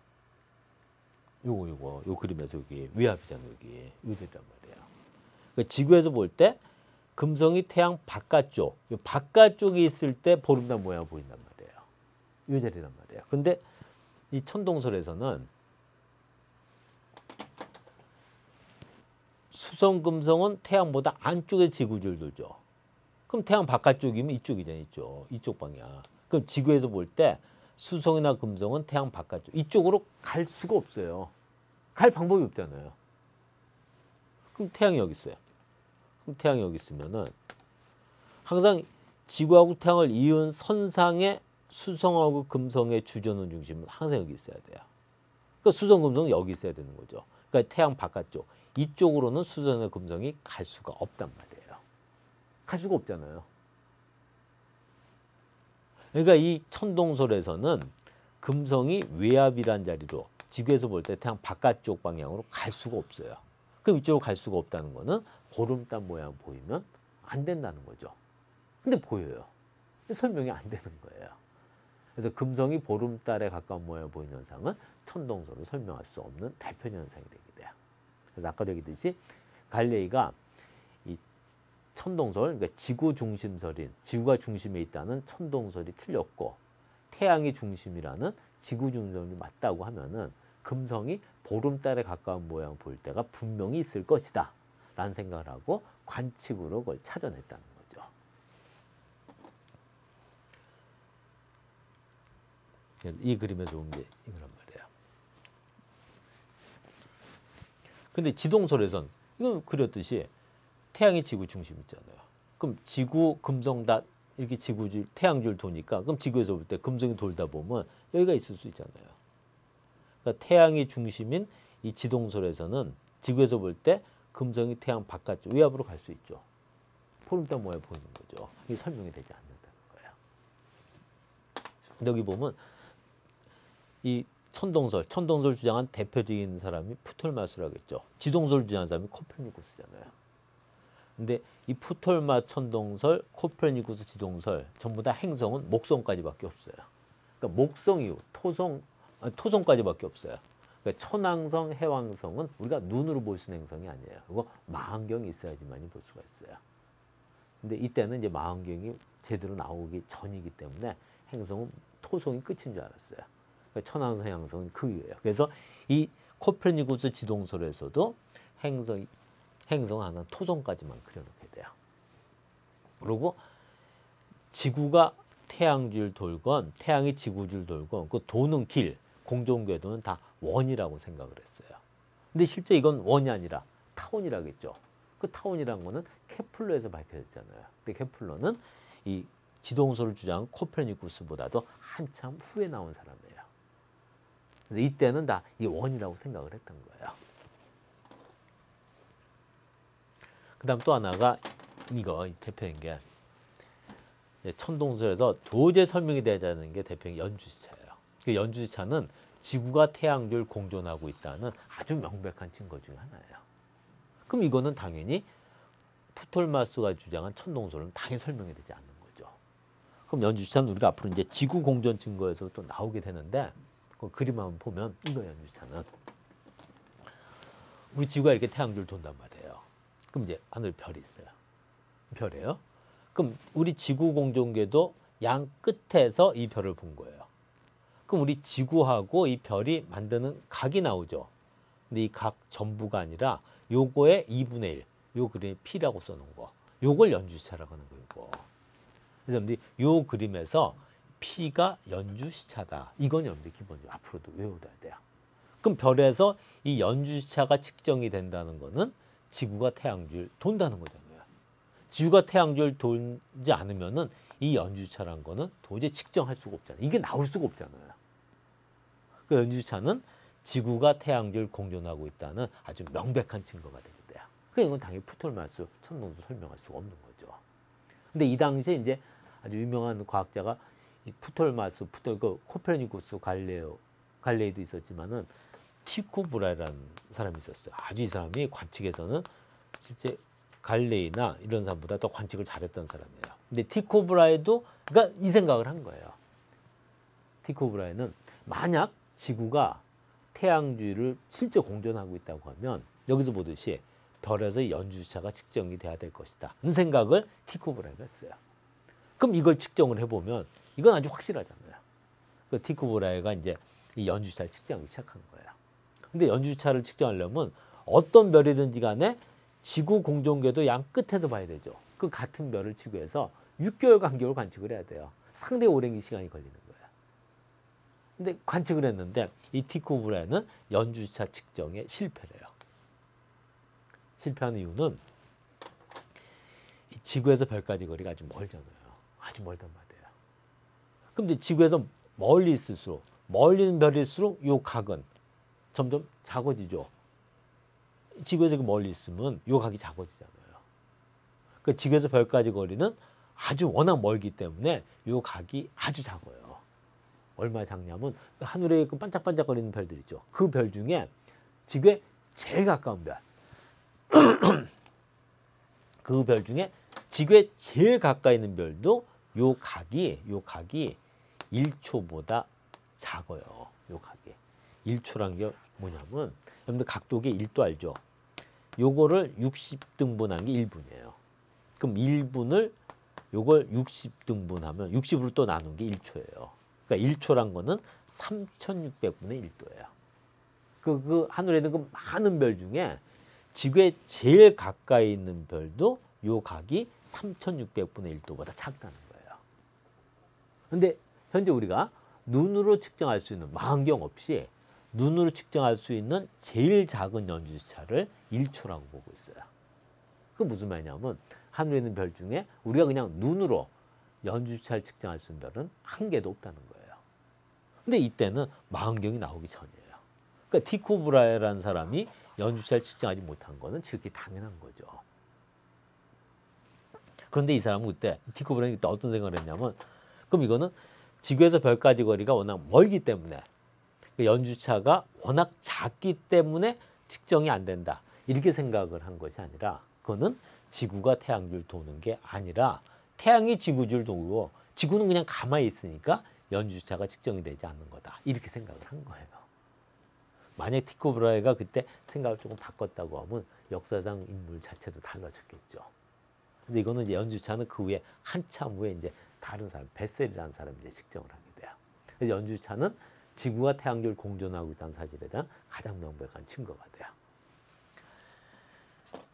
요 그림에서 여기 외압이잖아요. 여기 이 자리란 말이에요. 그러니까 지구에서 볼 때 금성이 태양 바깥쪽 바깥쪽에 있을 때 보름달 모양 보인단 말이에요. 이 자리란 말이에요. 근데 이 천동설에서는 수성, 금성은 태양보다 안쪽에 지구줄 돌죠. 그럼 태양 바깥쪽이면 이쪽이잖아요. 이쪽 방향. 그럼 지구에서 볼 때 수성이나 금성은 태양 바깥쪽 이쪽으로 갈 수가 없어요. 갈 방법이 없잖아요. 그럼 태양이 여기 있어요. 그럼 태양이 여기 있으면은 항상 지구하고 태양을 이은 선상에 수성하고 금성의 주전원 중심은 항상 여기 있어야 돼요. 그러니까 수성, 금성은 여기 있어야 되는 거죠. 그러니까 태양 바깥쪽 이쪽으로는 수성과 금성이 갈 수가 없단 말이에요. 갈 수가 없잖아요. 그러니까 이 천동설에서는 금성이 외압이란 자리로 지구에서 볼 때 태양 바깥쪽 방향으로 갈 수가 없어요. 그럼 이쪽으로 갈 수가 없다는 거는 보름달 모양 보이면 안 된다는 거죠. 근데 보여요. 설명이 안 되는 거예요. 그래서 금성이 보름달에 가까운 모양 보이는 현상은 천동설로 설명할 수 없는 대표적 현상이 되게 돼요. 그래서 아까도 얘기했듯이 갈릴레이가 이 천동설, 그러니까 지구 중심설인 지구가 중심에 있다는 천동설이 틀렸고 태양이 중심이라는 지구 중심이 맞다고 하면은 금성이 보름달에 가까운 모양 보일 때가 분명히 있을 것이다 라는 생각을 하고 관측으로 그걸 찾아냈다는 거죠. 이 그림에서 보면 이제 이거란 말이에요. 근데 지동설에선 이건 그렸듯이 태양이 지구 중심 있잖아요. 그럼 지구, 금성 다 이렇게 지구줄, 태양줄 도니까 그럼 지구에서 볼 때 금성이 돌다 보면 여기가 있을 수 있잖아요. 그러니까 태양이 중심인 이 지동설에서는 지구에서 볼 때 금성이 태양 바깥쪽 외압으로 갈 수 있죠. 보름달 모양 보이는 거죠. 이게 설명이 되지 않는다는 거예요. 근데 여기 보면 이 천동설 주장한 대표적인 사람이 프톨마스라고 했죠. 지동설 주장한 사람이 코페르니쿠스잖아요. 근데 이 프톨마스 천동설, 코페르니쿠스 지동설 전부 다 행성은 목성까지밖에 없어요. 그러니까 목성 이후 토성까지밖에 없어요. 그러니까 천왕성, 해왕성은 우리가 눈으로 볼 수 있는 행성이 아니에요. 그거 망원경이 있어야지만이 볼 수가 있어요. 근데 이때는 이제 망원경이 제대로 나오기 전이기 때문에 행성은 토성이 끝인 줄 알았어요. 그러니까 천왕성, 해왕성은 그 이후예요. 그래서 이 코페르니쿠스 지동설에서도 행성 하나 토성까지만 그려놓게 돼요. 그리고 지구가 태양줄 돌건 태양이 지구줄 돌건 그 도는 길, 공전궤도는 다 원이라고 생각을 했어요. 근데 실제 이건 원이 아니라 타원이라겠죠. 그 타원이란 거는 케플러에서 밝혀졌잖아요. 근데 케플러는 이 지동설을 주장한 코페르니쿠스보다도 한참 후에 나온 사람이에요. 그래서 이때는 다 이 원이라고 생각을 했던 거예요. 그 다음 또 하나가 이 대표인 게 천동설에서 도저히 설명이 되지 않는 게 대표인 연주시차예요. 그 연주시차는 지구가 태양줄 공존하고 있다는 아주 명백한 증거 중에 하나예요. 그럼 이거는 당연히 프톨마스가 주장한 천동설은 당연히 설명이 되지 않는 거죠. 그럼 연주시차는 우리가 앞으로 이제 지구 공존 증거에서 또 나오게 되는데 그 그림 한번 보면 이거 연주시차는 우리 지구가 이렇게 태양줄 돈단 말이에요. 그럼 이제 하늘에 별이 있어요. 별이에요. 그럼 우리 지구 공전궤도 양 끝에서 이 별을 본 거예요. 그럼 우리 지구하고 이 별이 만드는 각이 나오죠. 근데 이 각 전부가 아니라 요거의 2분의 1, 요 그림에 P라고 써놓은 거. 요걸 연주시차라고 하는 거고. 그래서 여러분들이 요 그림에서 P가 연주시차다. 이건 여러분들이 기본적으로 앞으로도 외워둬야 돼요. 그럼 별에서 이 연주시차가 측정이 된다는 거는 지구가 태양줄 돈다는 거잖아요. 지구가 태양줄 돌지 않으면은 이 연주시차란 거는 도저히 측정할 수가 없잖아요. 이게 나올 수가 없잖아요. 그 연주시차는 지구가 태양줄 공존하고 있다는 아주 명백한 증거가 되게 돼요. 이건 당연히 프톨마스 천동도 설명할 수가 없는 거죠. 근데 이 당시에 이제 아주 유명한 과학자가 이 프톨마스, 코페르니쿠스, 갈레이도 있었지만은 티코 브라이라는 사람이 있었어요. 아주 이 사람이 관측에서는 실제 갈레이나 이런 사람보다 더 관측을 잘했던 사람이에요. 근데 티코 브라이도 그러니까 이 생각을 한 거예요. 티코 브라이는 만약 지구가 태양주를 실제 공존하고 있다고 하면 여기서 보듯이 별에서 연주시차가 측정이 돼야 될 것이다. 이 생각을 티코 브라이가 했어요. 그럼 이걸 측정을 해보면 이건 아주 확실하잖아요. 그 티코 브라이가 이제 이 연주시차를 측정하기 시작한 거예요. 근데 연주시차를 측정하려면 어떤 별이든지 간에 지구 공전궤도 양 끝에서 봐야 되죠. 그 같은 별을 지구에서 6개월 간격으로 관측을 해야 돼요. 상당히 오랜 시간이 걸리는 거예요. 근데 관측을 했는데 이 티코 브라이는 연주시차 측정에 실패를 해요. 실패하는 이유는 이 지구에서 별까지 거리가 아주 멀잖아요. 아주 멀단 말이에요. 근데 지구에서 멀리 있을수록 멀리 있는 별일수록 요 각은 점점 작아지죠. 지구에서 멀리 있으면 요 각이 작아지잖아요. 그 지구에서 별까지 거리는 아주 워낙 멀기 때문에 요 각이 아주 작아요. 얼마나 작냐면 하늘에 그 반짝반짝거리는 별들 있죠. 그 별 중에 지구에 제일 가까운 별. 그 별 중에 지구에 제일 가까이 있는 별도 요 각이 1초보다 작아요. 요 각이. 1초란 게 뭐냐면 여러분들 각도계 1도 알죠? 요거를 60등분한 게 1분이에요. 그럼 1분을 요걸 60등분하면 60으로 또 나눈 게 1초예요. 그러니까 1초란 거는 3600분의 1도예요. 그 하늘에 있는 그 많은 별 중에 지구에 제일 가까이 있는 별도 요 각이 3600분의 1도보다 작다는 거예요. 근데 현재 우리가 눈으로 측정할 수 있는 망원경 없이 눈으로 측정할 수 있는 제일 작은 연주시차를 1초라고 보고 있어요. 그게 무슨 말이냐면 하늘에 있는 별 중에 우리가 그냥 눈으로 연주시차를 측정할 수 있는 별은 한 개도 없다는 거예요. 근데 이때는 망원경이 나오기 전이에요. 그러니까 티코 브라이라는 사람이 연주시차를 측정하지 못한 거는 지극히 당연한 거죠. 그런데 이 사람은 그때 티코 브라이는 그때 어떤 생각을 했냐면 그럼 이거는 지구에서 별까지 거리가 워낙 멀기 때문에 연주시차가 워낙 작기 때문에 측정이 안 된다. 이렇게 생각을 한 것이 아니라 그거는 지구가 태양을 도는 게 아니라 태양이 지구를 돌고 지구는 그냥 가만히 있으니까 연주차가 측정이 되지 않는 거다. 이렇게 생각을 한 거예요. 만약 티코 브라헤가 그때 생각을 조금 바꿨다고 하면 역사상 인물 자체도 달라졌겠죠. 그래서 이거는 이제 연주차는 그 후에 한참 후에 이제 다른 사람, 베셀이라는 사람이 이제 측정을 하게 돼요. 그래서 연주차는 지구와 태양계를 공존하고 있다는 사실에 대한 가장 명백한 증거가 돼요.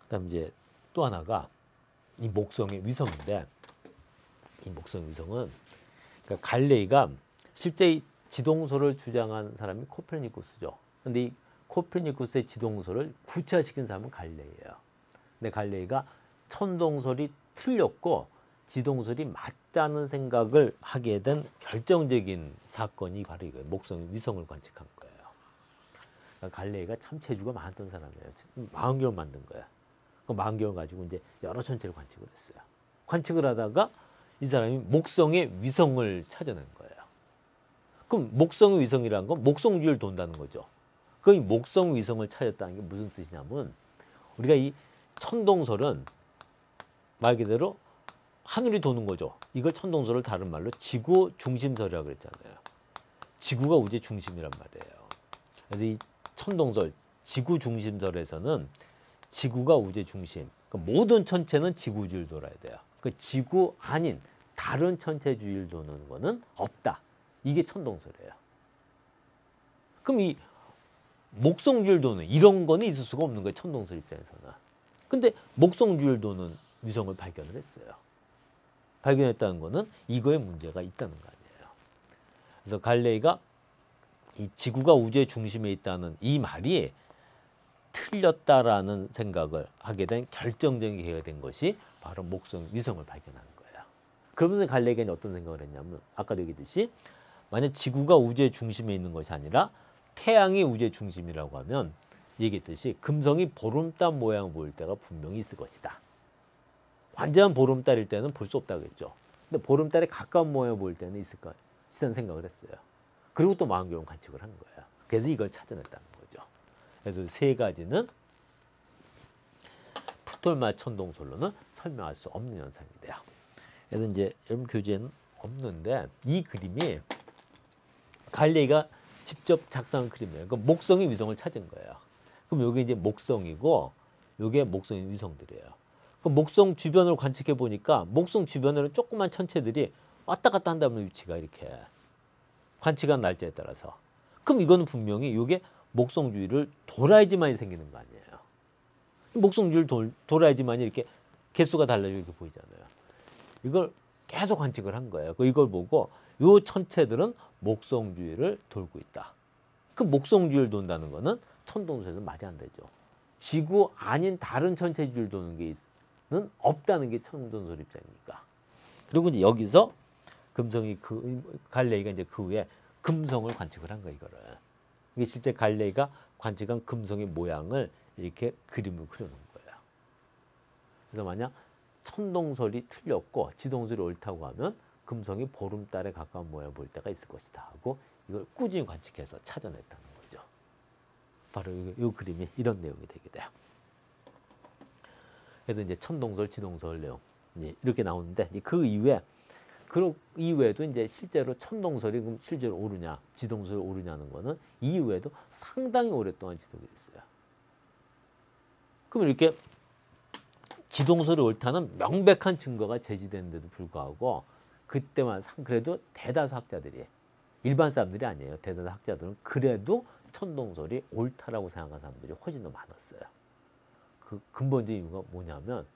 그다음 이제 또 하나가 이 목성의 위성인데, 이 목성 위성은 그러니까 갈레이가 실제 이 지동설을 주장한 사람이 코페르니쿠스죠. 근데 이 코페르니쿠스의 지동설을 구체화시킨 사람은 갈레이예요. 근데 갈레이가 천동설이 틀렸고 지동설이 맞다는 생각을 하게 된 결정적인 사건이 바로 이거예요. 목성 위성을 관측한 거예요. 그러니까 갈레이가 참 재주가 많았던 사람이에요. 망원경을 만든 거야. 그 망원경을 가지고 이제 여러 천체를 관측을 했어요. 관측을 하다가 이 사람이 목성의 위성을 찾아낸 거예요. 그럼 목성의 위성이라는 건 목성주위를 돈다는 거죠. 그 목성 위성을 찾았다는 게 무슨 뜻이냐면, 우리가 이 천동설은 말 그대로 하늘이 도는 거죠. 이걸 천동설을 다른 말로 지구 중심설이라고 그랬잖아요. 지구가 우주의 중심이란 말이에요. 그래서 이 천동설, 지구 중심설에서는 지구가 우주의 중심, 그러니까 모든 천체는 지구 주위를 돌아야 돼요. 그 지구 아닌 다른 천체 주위를 도는 거는 없다. 이게 천동설이에요. 그럼 이 목성 주위를 도는 이런 거는 있을 수가 없는 거예요. 천동설 입장에서는. 근데 목성 주위를 도는 위성을 발견을 했어요. 발견했다는 거는 이거에 문제가 있다는 거 아니에요. 그래서 갈레이가 이 지구가 우주의 중심에 있다는 이 말이 틀렸다라는 생각을 하게 된 결정적인 계기가 된 것이 바로 목성 위성을 발견하는 거예요. 그러면서 갈레이가 어떤 생각을 했냐면, 아까도 얘기했듯이 만약 지구가 우주의 중심에 있는 것이 아니라 태양이 우주의 중심이라고 하면, 얘기했듯이 금성이 보름달 모양을 보일 때가 분명히 있을 것이다. 완전한 보름달일 때는 볼 수 없다고 했죠. 근데 보름달에 가까운 모양을 보일 때는 있을까? 있다는 생각을 했어요. 그리고 또 망원경 관측을 한 거예요. 그래서 이걸 찾아냈다는 거죠. 그래서 세 가지는 프톨마 천동설로는 설명할 수 없는 현상이 돼요. 그래서 이제 여러분 교재에는 없는데, 이 그림이 갈레이가 직접 작성한 그림이에요. 그 목성의 위성을 찾은 거예요. 그럼 여기 이제 목성이고, 여기에 목성의 위성들이에요. 그 목성 주변을 관측해 보니까 목성 주변에는 조그만 천체들이 왔다 갔다 한다는 위치가 이렇게 관측한 날짜에 따라서. 그럼 이거는 분명히 이게 목성 주위를 돌아야지만이 생기는 거 아니에요. 목성 주위를 돌아야지만이 이렇게 개수가 달라지고 이렇게 보이잖아요. 이걸 계속 관측을 한 거예요. 이걸 보고 이 천체들은 목성 주위를 돌고 있다. 그 목성 주위를 돈다는 거는 천동설에서 말이 안 되죠. 지구 아닌 다른 천체 주위를 도는 게 는 없다는 게 천동설 입장이니까. 그리고 이제 여기서 금성이 갈레이가 이제 그 후에 금성을 관측을 한 거예요. 이거를. 이게 실제 갈레이가 관측한 금성의 모양을 이렇게 그림을 그려놓은 거예요. 그래서 만약 천동설이 틀렸고 지동설이 옳다고 하면 금성이 보름달에 가까운 모양을 볼 때가 있을 것이다 하고 이걸 꾸준히 관측해서 찾아냈다는 거죠. 바로 이 그림이 이런 내용이 되게 돼요. 그래서 이제 천동설, 지동설 내용 이렇게 나오는데, 그 이후에도 이제 실제로 천동설이 그럼 실제로 오르냐, 지동설이 오르냐는 거는 이후에도 상당히 오랫동안 지속이 됐어요. 그럼 이렇게 지동설이 옳다는 명백한 증거가 제시되는데도 불구하고 그때만 그래도 대다수 학자들이, 일반 사람들이 아니에요. 대다수 학자들은 그래도 천동설이 옳다라고 생각하는 사람들이 훨씬 더 많았어요. 그 근본적인 이유가 뭐냐면,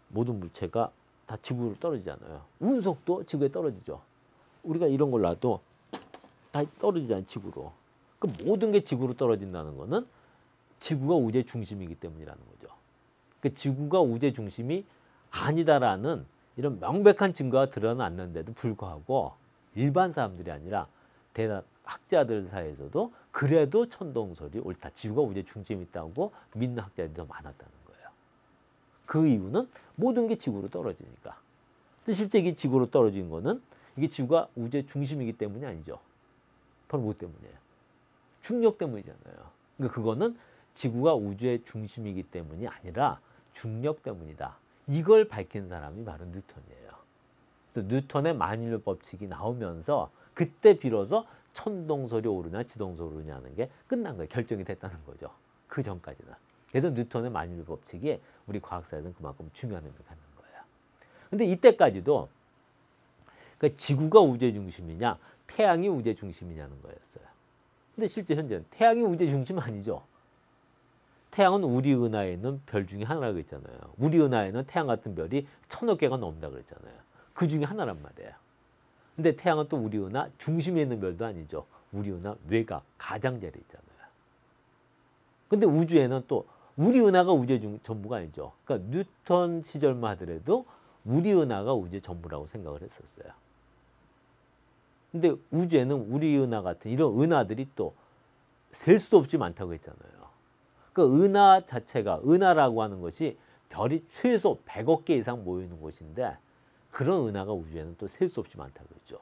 모든 물체가 다 지구로 떨어지잖아요. 운석도 지구에 떨어지죠. 우리가 이런 걸 놔도 다 떨어지잖아요, 지구로. 그 모든 게 지구로 떨어진다는 거는 지구가 우주의 중심이기 때문이라는 거죠. 그 지구가 우주의 중심이 아니다라는 이런 명백한 증거가 드러났는데도 불구하고 일반 사람들이 아니라 대다수 학자들 사이에서도 그래도 천동설이 옳다, 지구가 우주의 중심이 있다고 믿는 학자들이 더 많았다는 거예요. 그 이유는 모든 게 지구로 떨어지니까. 실제 이게 지구로 떨어진 거는 이게 지구가 우주의 중심이기 때문이 아니죠. 바로 뭐 때문이에요? 중력 때문이잖아요. 그러니까 그거는 지구가 우주의 중심이기 때문이 아니라 중력 때문이다. 이걸 밝힌 사람이 바로 뉴턴이에요. 그래서 뉴턴의 만유인력 법칙이 나오면서 그때 비로소 천동설이 옳으냐 지동설이 옳으냐 하는 게 끝난 거예요. 결정이 됐다는 거죠. 그 전까지는. 그래서 뉴턴의 만유인력 법칙이 우리 과학사에서는 그만큼 중요한 의미를 갖는 거예요. 근데 이때까지도 그러니까 지구가 우주의 중심이냐 태양이 우주의 중심이냐는 거였어요. 근데 실제 현재는 태양이 우주의 중심 아니죠. 태양은 우리 은하에 있는 별 중에 하나라고 했잖아요. 우리 은하에는 태양 같은 별이 1000억 개가 넘는다고 그랬잖아요. 그 중에 하나란 말이에요. 근데 태양은 또 우리 은하 중심에 있는 별도 아니죠. 우리 은하 외곽, 가장자리에 있잖아요. 근데 우주에는 또 우리 은하가 우주의 전부가 아니죠. 그러니까 뉴턴 시절만 하더라도 우리 은하가 우주의 전부라고 생각을 했었어요. 근데 우주에는 우리 은하 같은 이런 은하들이 또 셀 수도 없이 많다고 했잖아요. 그 은하 자체가 은하라고 하는 것이 별이 최소 100억 개 이상 모이는 곳인데 그런 은하가 우주에는 또 셀 수 없이 많다고 했죠.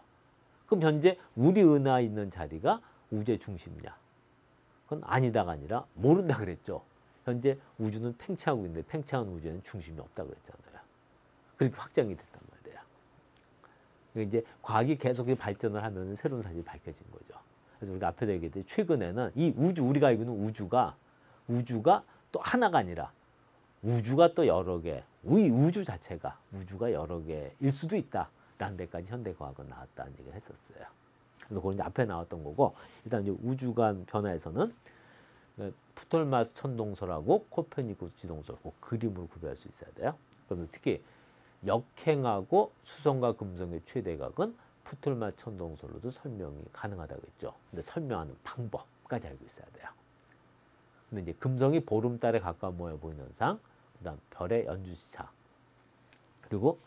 그럼 현재 우리 은하 있는 자리가 우주의 중심이냐? 그건 아니다가 아니라 모른다 그랬죠. 현재 우주는 팽창하고 있는데 팽창한 우주에는 중심이 없다 그랬잖아요. 그렇게 확정이 됐단 말이에요. 그러니까 이제 과학이 계속 발전을 하면 새로운 사실이 밝혀진 거죠. 그래서 우리가 앞에도 얘기했듯이 최근에는 이 우주, 우리가 알고 있는 우주가 또 하나가 아니라 우주가 또 여러 개, 우주 자체가 우주가 여러 개일 수도 있다라는 데까지 현대과학은 나왔다는 얘기를 했었어요. 그래서 그건 이제 앞에 나왔던 거고, 일단 이제 우주관 변화에서는 프톨마스 천동설하고 코페르니쿠스 지동설 꼭 그림으로 구별할 수 있어야 돼요. 그래서 특히 역행하고 수성과 금성의 최대각은 프톨마스 천동설로도 설명이 가능하다고 했죠. 근데 설명하는 방법까지 알고 있어야 돼요. 근데 이제 금성이 보름달에 가까운 모여 보이는 현상, 그다음 별의 연주시차, 그리고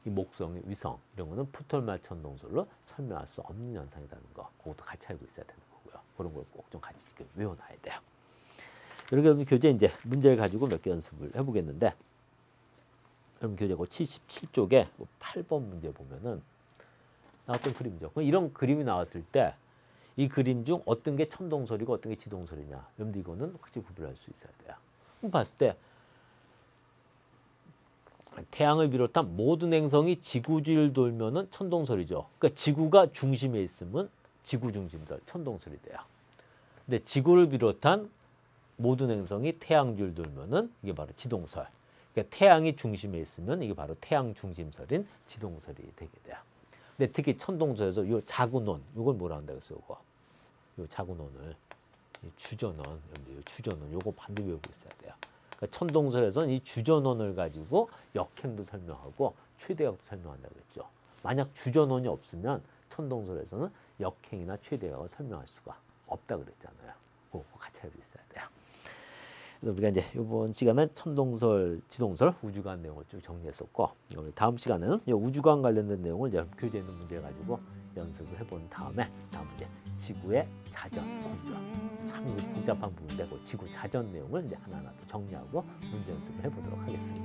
이 목성의 위성 이런 거는 프톨마스 천동설로 설명할 수 없는 현상이라는 거, 그것도 같이 알고 있어야 되는 거고요. 그런 걸 꼭 좀 같이 이렇게 외워놔야 돼요. 이렇게 여러분 교재 이제 문제를 가지고 몇 개 연습을 해보겠는데, 여러분 교재 77쪽에 8번 문제 보면은 나왔던 그림이죠. 이런 그림이 나왔을 때 이 그림 중 어떤 게 천동설이고 어떤 게 지동설이냐, 여러분들 이거는 확실히 구별할 수 있어야 돼요. 그럼 봤을 때 태양을 비롯한 모든 행성이 지구주위를 돌면은 천동설이죠. 그러니까 지구가 중심에 있으면 지구 중심설, 천동설이 돼요. 근데 지구를 비롯한 모든 행성이 태양 주위를 돌면은 이게 바로 지동설. 그러니까 태양이 중심에 있으면 이게 바로 태양 중심설인 지동설이 되게 돼요. 근데 특히 천동설에서 요 자구논, 이걸 뭐라 한다고 했어요? 요 자구논을 주전원, 여러분들 주전원 요거 반드시 외우고 있어야 돼요. 그러니까 천동설에서는 이 주전원을 가지고 역행도 설명하고 최대각도 설명한다고 했죠. 만약 주전원이 없으면 천동설에서는 역행이나 최대각을 설명할 수가 없다 그랬잖아요. 그거 같이 알고 있어야 돼요. 그래서 우리가 이제 이번 시간은 천동설, 지동설, 우주관 내용을 쭉 정리했었고, 다음 시간에는 이 우주관 관련된 내용을 이제 교재에 있는 문제 가지고 연습을 해본 다음에 다음 문제 지구의 자전 공전, 참 복잡한 부분인데 그 지구 자전 내용을 이제 하나하나 또 정리하고 문제 연습을 해보도록 하겠습니다.